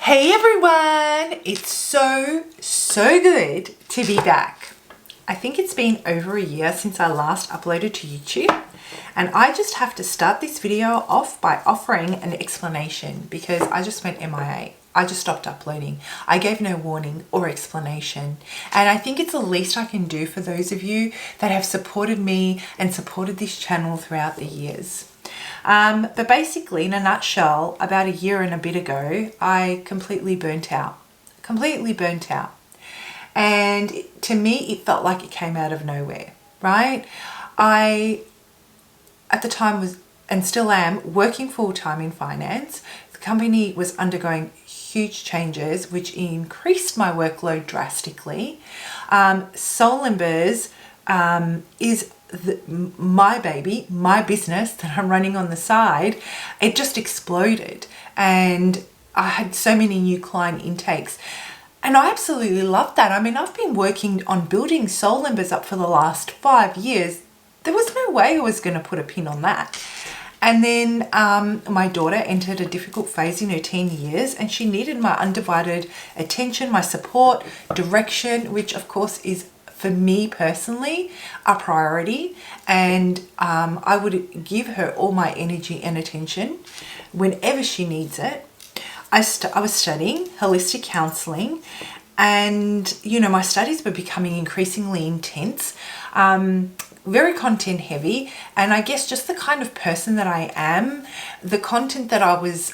Hey everyone, it's so good to be back. I think it's been over a year since I last uploaded to YouTube, and I just have to start this video off by offering an explanation because I just went MIA. I just stopped uploading. I gave no warning or explanation, and I think it's the least I can do for those of you that have supported me and supported this channel throughout the years. But basically, in a nutshell, about a year and a bit ago, I completely burnt out. And to me, it felt like it came out of nowhere, right? I, at the time was, and still am, working full-time in finance. The company was undergoing huge changes, which increased my workload drastically. Soul Embers is my baby, my business that I'm running on the side. It just exploded, and I had so many new client intakes, and I absolutely loved that. I mean, I've been working on building Soul Embers up for the last 5 years. There was no way I was going to put a pin on that. And then my daughter entered a difficult phase in her teen years, and she needed my undivided attention, my support, direction, which of course is, for me personally, a priority. And I would give her all my energy and attention whenever she needs it. I was studying holistic counselling, and you know, my studies were becoming increasingly intense, very content heavy, and I guess just the kind of person that I am, the content that I was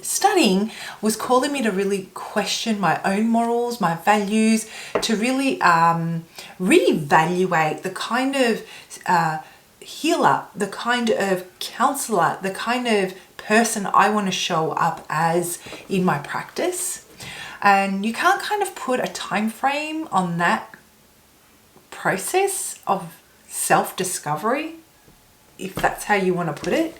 studying was calling me to really question my own morals, my values, to really reevaluate the kind of healer, the kind of counsellor, the kind of person I want to show up as in my practice. And you can't kind of put a time frame on that process of self-discovery, if that's how you want to put it.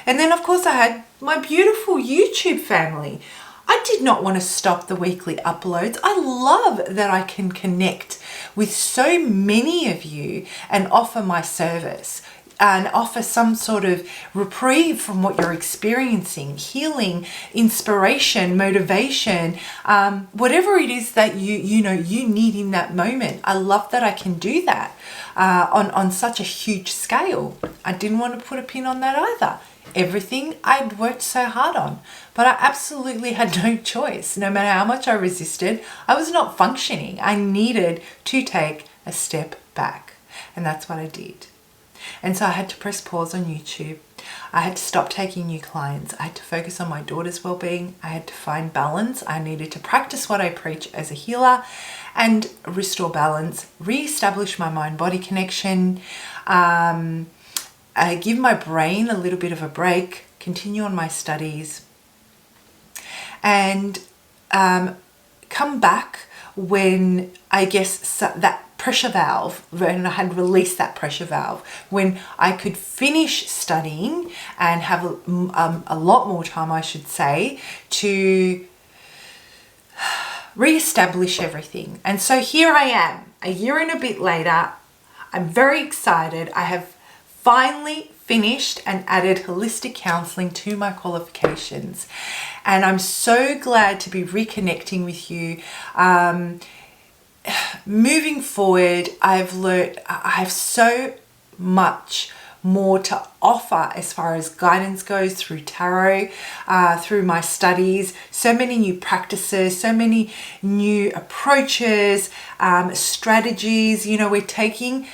And then of course I had my beautiful YouTube family. I did not want to stop the weekly uploads. I love that I can connect with so many of you and offer my service and offer some sort of reprieve from what you're experiencing, healing, inspiration, motivation, whatever it is that you need in that moment. I love that I can do that on such a huge scale. I didn't want to put a pin on that either. Everything I'd worked so hard on, but I absolutely had no choice. No matter how much I resisted, I was not functioning. I needed to take a step back, and that's what I did. And so I had to press pause on YouTube. I had to stop taking new clients. I had to focus on my daughter's well-being. I had to find balance. I needed to practice what I preach as a healer and restore balance, re-establish my mind-body connection, give my brain a little bit of a break, continue on my studies, and come back when I guess that pressure valve, when I had released that pressure valve, when I could finish studying and have a lot more time, I should say, to re-establish everything. And so here I am, a year and a bit later. I'm very excited. I have finally finished and added holistic counselling to my qualifications, and I'm so glad to be reconnecting with you. Moving forward, I've learned I have so much more to offer as far as guidance goes through tarot, through my studies, so many new practices, so many new approaches, strategies. You know, we're taking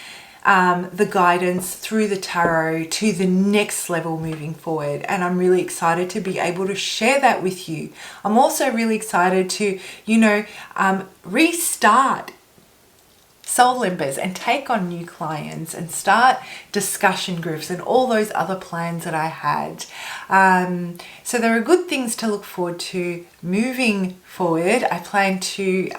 the guidance through the tarot to the next level moving forward, and I'm really excited to be able to share that with you. I'm also really excited to, restart Soul Embers and take on new clients and start discussion groups and all those other plans that I had. So there are good things to look forward to moving forward. I plan to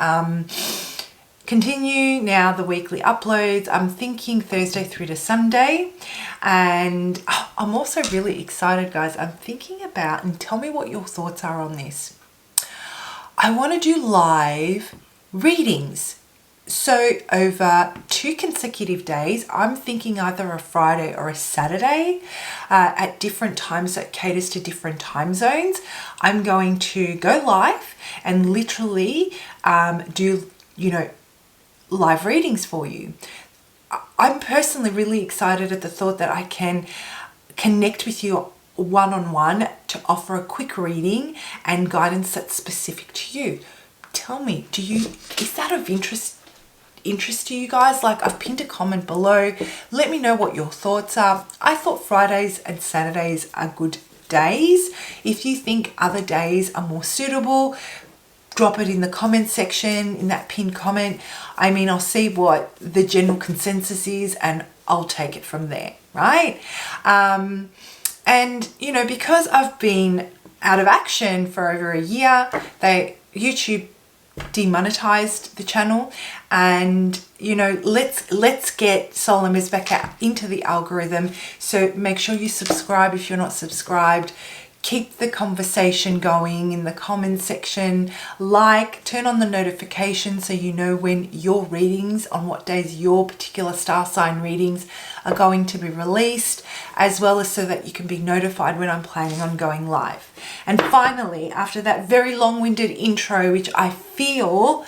continue now the weekly uploads. I'm thinking Thursday through to Sunday, and I'm also really excited, guys. I'm thinking about, and tell me what your thoughts are on this, I want to do live readings. So over 2 consecutive days, I'm thinking either a Friday or a Saturday at different times that caters to different time zones, I'm going to go live and literally do, live readings for you. I'm personally really excited at the thought that I can connect with you one-on-one to offer a quick reading and guidance that's specific to you. Tell me, is that of interest to you guys? Like, I've pinned a comment below. Let me know what your thoughts are. I thought Fridays and Saturdays are good days. If you think other days are more suitable, drop it in the comment section, in that pinned comment. I mean, I'll see what the general consensus is and I'll take it from there, right? And, because I've been out of action for over a year, YouTube demonetized the channel, and let's get Soul Embers back out into the algorithm. So make sure you subscribe if you're not subscribed. Keep the conversation going in the comment section. Turn on the notifications so you know when your readings, on what days your particular star sign readings are going to be released, as well as so that you can be notified when I'm planning on going live. And finally, after that very long-winded intro, which I feel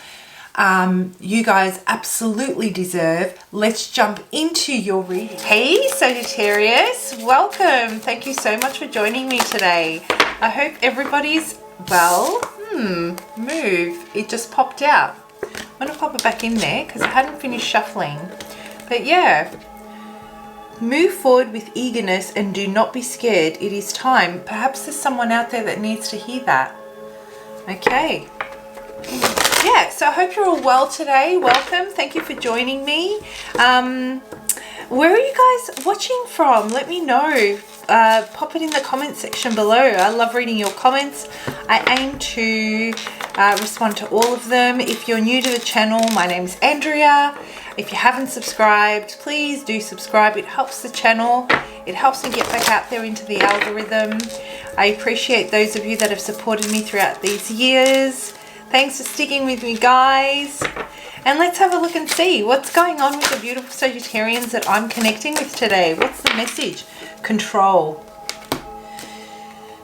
you guys absolutely deserve, let's jump into your reading. Hey Sagittarius, welcome. Thank you so much for joining me today. I hope everybody's well. Move. It just popped out. I'm going to pop it back in there because I hadn't finished shuffling. But yeah, move forward with eagerness and do not be scared. It is time. Perhaps there's someone out there that needs to hear that. Okay. Yeah, so I hope you're all well today. Welcome. Thank you for joining me. Where are you guys watching from? Let me know. Pop it in the comment section below. I love reading your comments. I aim to respond to all of them. If you're new to the channel, my name's Andrea. If you haven't subscribed, please do subscribe. It helps the channel. It helps me get back out there into the algorithm. I appreciate those of you that have supported me throughout these years. Thanks for sticking with me, guys. And let's have a look and see what's going on with the beautiful Sagittarians that I'm connecting with today. What's the message? Control.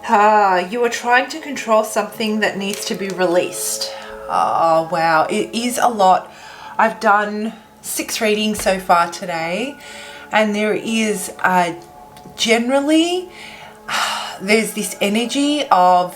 You are trying to control something that needs to be released. Oh, wow. It is a lot. I've done 6 readings so far today, and there is generally, there's this energy of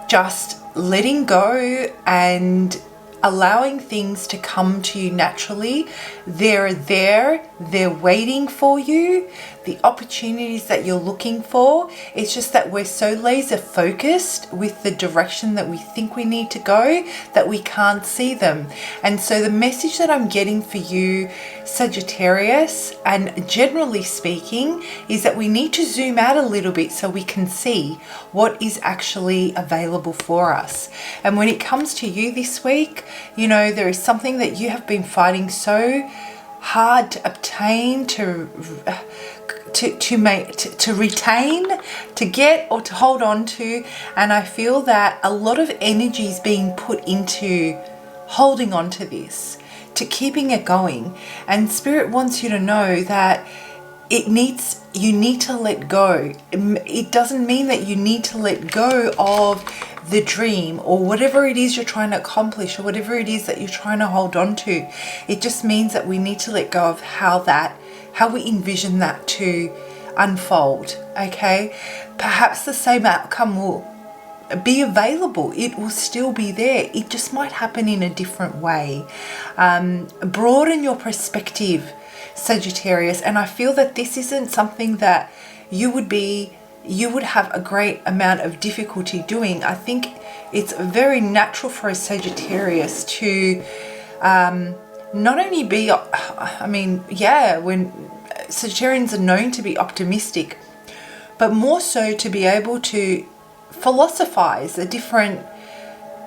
just letting go and allowing things to come to you naturally. They're there, they're waiting for you, the opportunities that you're looking for. It's just that we're so laser focused with the direction that we think we need to go that we can't see them. And so the message that I'm getting for you, Sagittarius, and generally speaking, is that we need to zoom out a little bit so we can see what is actually available for us. And when it comes to you this week, there is something that you have been fighting so hard to obtain, to retain, to get, or to hold on to. And I feel that a lot of energy is being put into holding on to this, to keeping it going. And Spirit wants you to know that you need to let go. It doesn't mean that you need to let go of the dream or whatever it is you're trying to accomplish or whatever it is that you're trying to hold on to. It just means that we need to let go of how we envision that to unfold. Okay, perhaps the same outcome will be available. It will still be there. It just might happen in a different way. Broaden your perspective, Sagittarius, and I feel that this isn't something that you would have a great amount of difficulty doing. I think it's very natural for a Sagittarius to not only be, when Sagittarians are known to be optimistic, but more so to be able to philosophize the different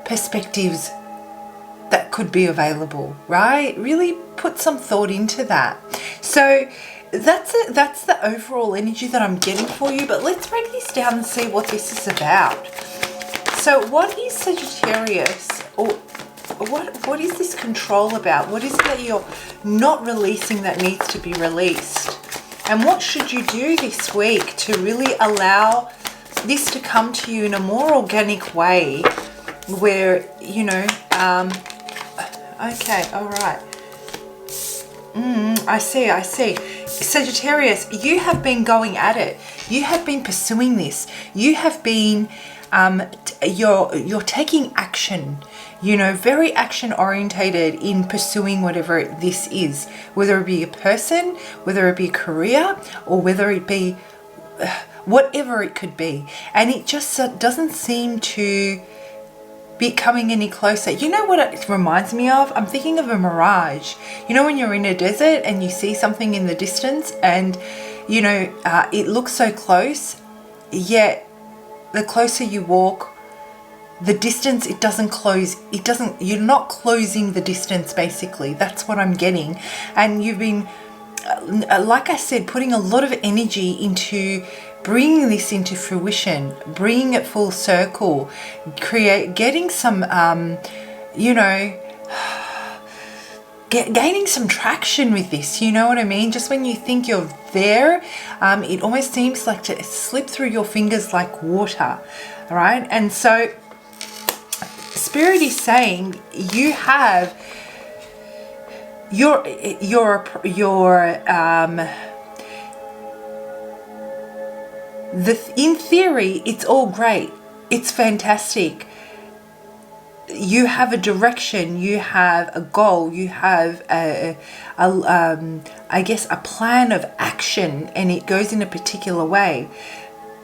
perspectives that could be available, right? Really put some thought into that. So that's it. That's the overall energy that I'm getting for you. But let's break this down and see what this is about. So what is Sagittarius, or what is this control about? What is it that you're not releasing that needs to be released? And what should you do this week to really allow this to come to you in a more organic way where, you know, okay, all right. I see. Sagittarius, you have been going at it. You have been pursuing this. You have been, you're taking action, you know, very action orientated in pursuing whatever this is, whether it be a person, whether it be a career, or whether it be whatever it could be. And it just doesn't seem to be coming any closer. You know what it reminds me of? I'm thinking of a mirage. You know, when you're in a desert and you see something in the distance and, you know, it looks so close, yet the closer you walk, the distance, it doesn't close. You're not closing the distance, basically. That's what I'm getting. And you've been, like I said, putting a lot of energy into bringing this into fruition, bringing it full circle, getting some, you know, gaining some traction with this, you know what I mean? Just when you think you're there, it almost seems like to slip through your fingers like water, all right? And so Spirit is saying you have your in theory, it's all great. It's fantastic. You have a direction, you have a goal, you have I guess a plan of action, and it goes in a particular way.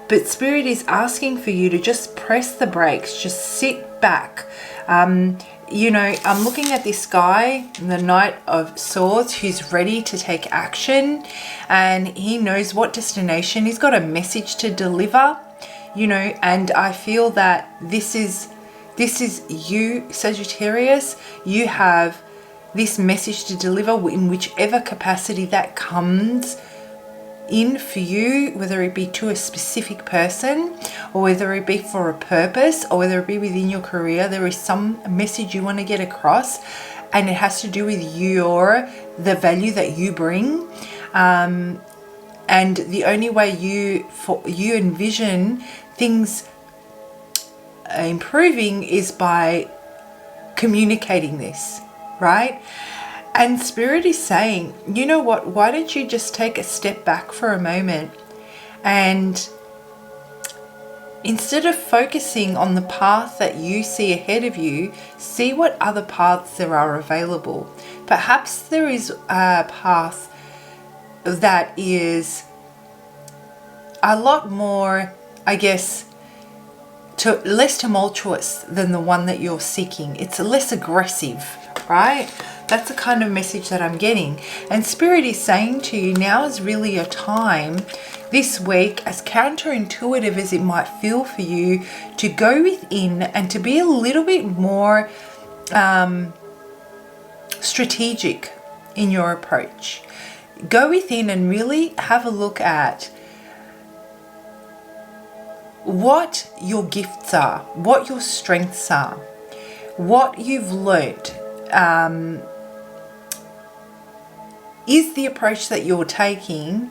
But Spirit is asking for you to just press the brakes, just sit back. You know, I'm looking at this guy, the Knight of Swords, who's ready to take action, and he knows what destination. He's got a message to deliver, you know, and I feel that this is you, Sagittarius. You have this message to deliver in whichever capacity that comes in for you, whether it be to a specific person or whether it be for a purpose or whether it be within your career. There is some message you want to get across, and it has to do with the value that you bring, and the only way you envision things improving is by communicating this, right? And Spirit is saying, you know what, why don't you just take a step back for a moment, and instead of focusing on the path that you see ahead of you, see what other paths there are available. Perhaps there is a path that is a lot more, I guess, less tumultuous than the one that you're seeking. It's less aggressive, right? That's the kind of message that I'm getting. And Spirit is saying to you, now is really a time this week, as counterintuitive as it might feel for you, to go within and to be a little bit more strategic in your approach. Go within and really have a look at what your gifts are, what your strengths are, what you've learnt. Is the approach that you're taking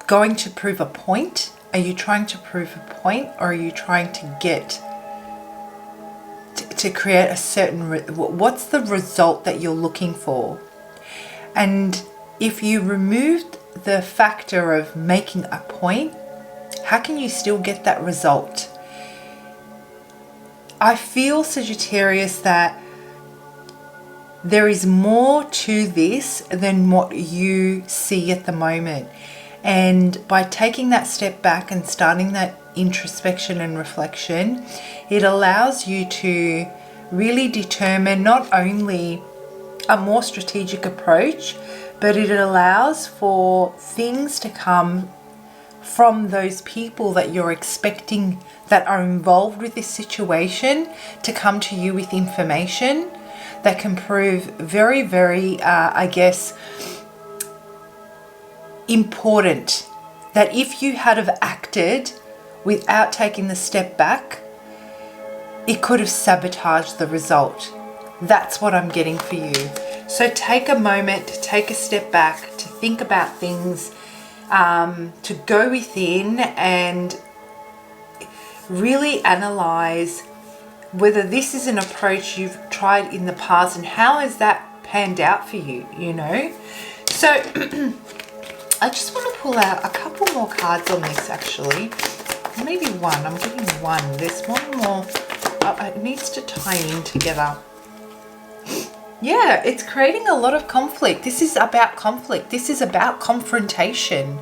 going to prove a point? Are you trying to prove a point, or are you trying to get to create a certain what's the result that you're looking for? And if you removed the factor of making a point, how can you still get that result? I feel, Sagittarius, that there is more to this than what you see at the moment. And by taking that step back and starting that introspection and reflection, it allows you to really determine not only a more strategic approach, but it allows for things to come from those people that you're expecting that are involved with this situation to come to you with information that can prove very, very, I guess, important. That if you had have acted without taking the step back, it could have sabotaged the result. That's what I'm getting for you. So take a moment, take a step back, to think about things, to go within and really analyze whether this is an approach you've tried in the past and how has that panned out for you, you know. So I just want to pull out a couple more cards on this, actually. Maybe one. I'm getting one. There's one more. It needs to tie in together. Yeah, it's creating a lot of conflict. This is about conflict. This is about confrontation.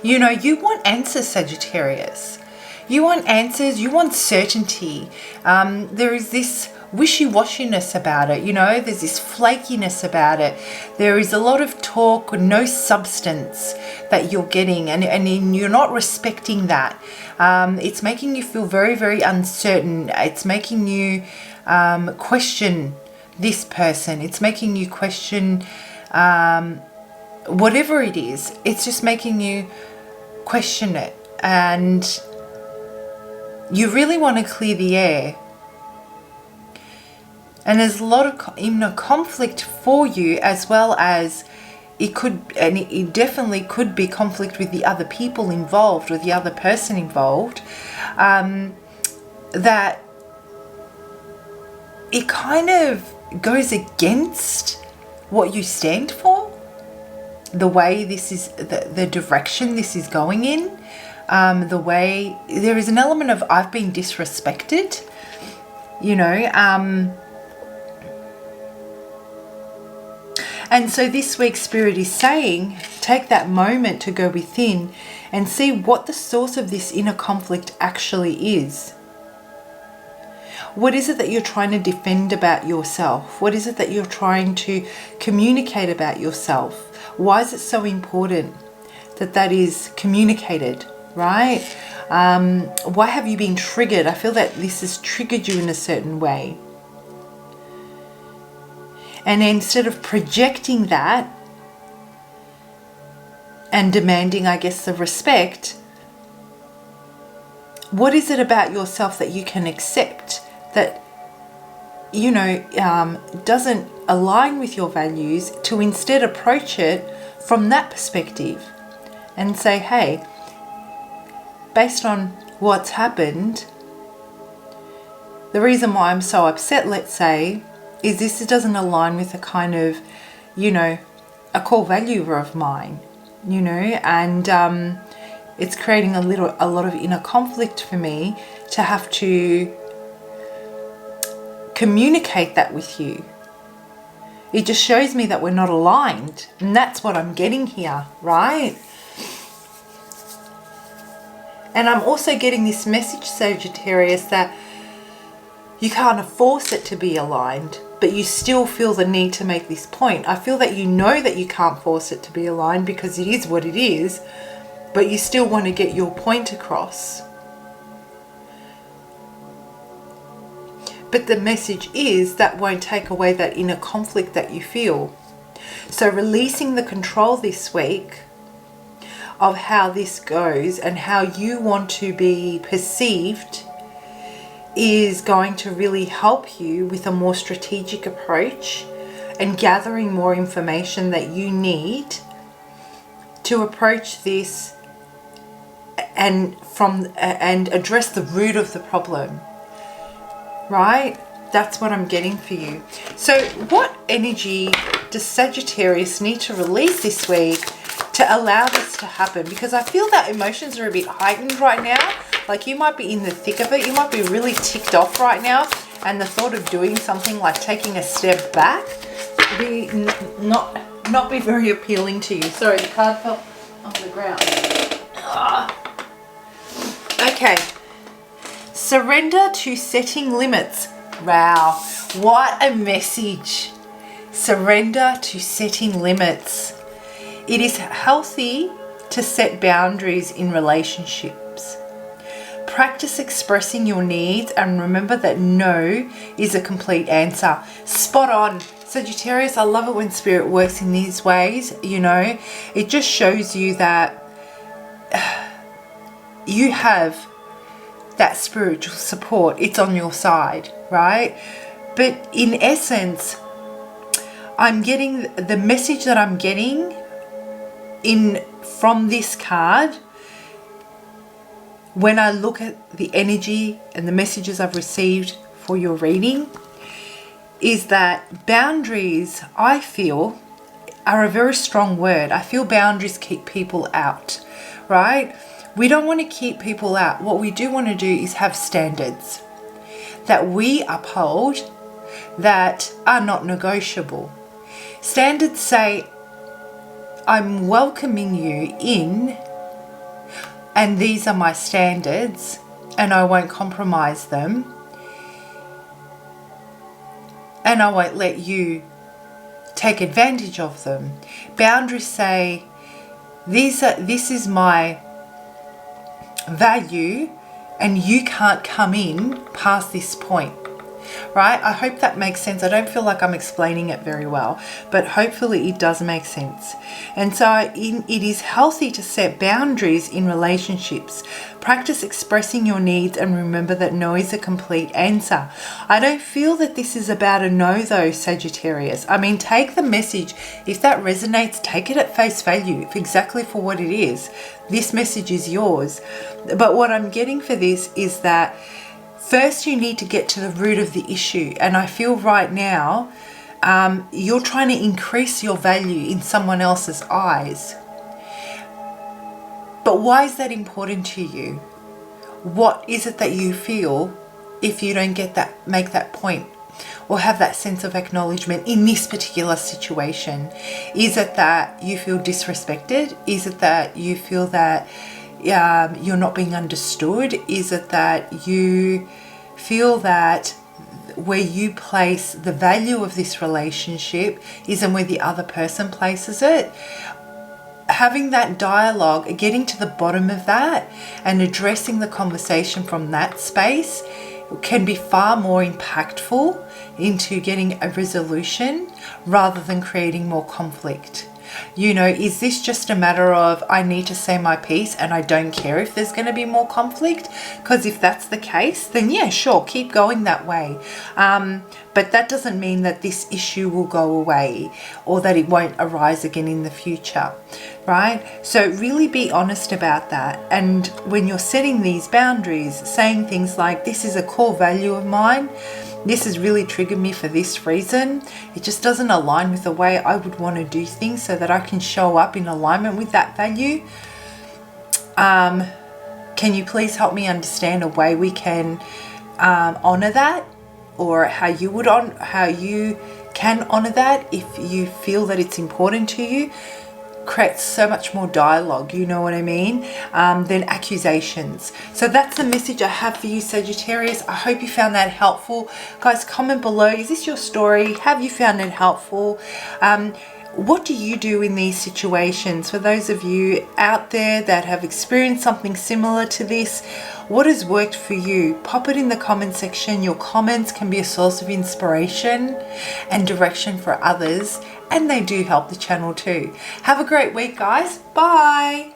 You know, you want answers, Sagittarius. You want answers. You want certainty. There is this wishy-washiness about it. You know, there's this flakiness about it. There is a lot of talk, no substance that you're getting, and you're not respecting that. It's making you feel very, very uncertain. It's making you question this person. It's making you question whatever it is. It's just making you question it, and you really want to clear the air. And there's a lot of conflict for you, as well as it could, and it definitely could be conflict with the other people involved, or the other person involved, that it kind of goes against what you stand for, the way this is, the direction this is going in, the way there is an element of I've been disrespected, you know, and so this week Spirit is saying, take that moment to go within and see what the source of this inner conflict actually is. What is it that you're trying to defend about yourself? What is it that you're trying to communicate about yourself? Why is it so important that that is communicated, right? Why have you been triggered? I feel that this has triggered you in a certain way. And instead of projecting that and demanding, I guess, the respect, what is it about yourself that you can accept that, you know, doesn't align with your values, to instead approach it from that perspective and say, hey, based on what's happened, the reason why I'm so upset, let's say, is this doesn't align with a kind of, you know, a core value of mine, you know, and it's creating a lot of inner conflict for me to have to communicate that with you. It just shows me that we're not aligned, and that's what I'm getting here, right? And I'm also getting this message, Sagittarius, that you can't force it to be aligned, but you still feel the need to make this point. I feel that you know that you can't force it to be aligned because it is what it is, but you still want to get your point across. But the message is that won't take away that inner conflict that you feel. So releasing the control this week of how this goes and how you want to be perceived is going to really help you with a more strategic approach and gathering more information that you need to approach this and address the root of the problem. Right? That's what I'm getting for you. So what energy does Sagittarius need to release this week to allow this to happen? Because I feel that emotions are a bit heightened right now. Like you might be in the thick of it. You might be really ticked off right now. And the thought of doing something like taking a step back be not be very appealing to you. Sorry, the card fell on the ground. Okay. Surrender to setting limits. Wow, what a message. Surrender to setting limits. It is healthy to set boundaries in relationships. Practice expressing your needs and remember that no is a complete answer. Spot on. Sagittarius, I love it when Spirit works in these ways. You know, it just shows you that you have that spiritual support. It's on your side, right? But in essence, I'm getting the message that I'm getting in from this card when I look at the energy and the messages I've received for your reading is that boundaries, I feel, are a very strong word. I feel boundaries keep people out, right? We don't want to keep people out. What we do want to do is have standards that we uphold that are not negotiable. Standards say, I'm welcoming you in, and these are my standards, and I won't compromise them, and I won't let you take advantage of them. Boundaries say, this is my value, and you can't come in past this point. Right? I hope that makes sense. I don't feel like I'm explaining it very well, but hopefully it does make sense. And so it is healthy to set boundaries in relationships. Practice expressing your needs and remember that no is a complete answer. I don't feel that this is about a no though, Sagittarius. I mean, take the message. If that resonates, take it at face value, exactly for what it is. This message is yours. But what I'm getting for this is that first, you need to get to the root of the issue. And I feel right now, you're trying to increase your value in someone else's eyes. But why is that important to you? What is it that you feel if you don't make that point or have that sense of acknowledgement in this particular situation? Is it that you feel disrespected? Is it that you feel that you're not being understood? Is it that you feel that where you place the value of this relationship isn't where the other person places it? Having that dialogue, getting to the bottom of that and addressing the conversation from that space can be far more impactful into getting a resolution rather than creating more conflict. You know, is this just a matter of I need to say my piece and I don't care if there's going to be more conflict? Because if that's the case, then yeah, sure, keep going that way. But that doesn't mean that this issue will go away or that it won't arise again in the future, right? So really be honest about that. And when you're setting these boundaries, saying things like, this is a core value of mine, this has really triggered me for this reason. It just doesn't align with the way I would want to do things so that I can show up in alignment with that value. Can you please help me understand a way we can honor that, or how you can honor that if you feel that it's important to you? Creates so much more dialogue, you know what I mean, than accusations. So that's the message I have for you, Sagittarius. I hope you found that helpful. Guys, comment below. Is this your story? Have you found it helpful? What do you do in these situations? For those of you out there that have experienced something similar to this, what has worked for you? Pop it in the comment section. Your comments can be a source of inspiration and direction for others, and they do help the channel too. Have a great week, guys. Bye.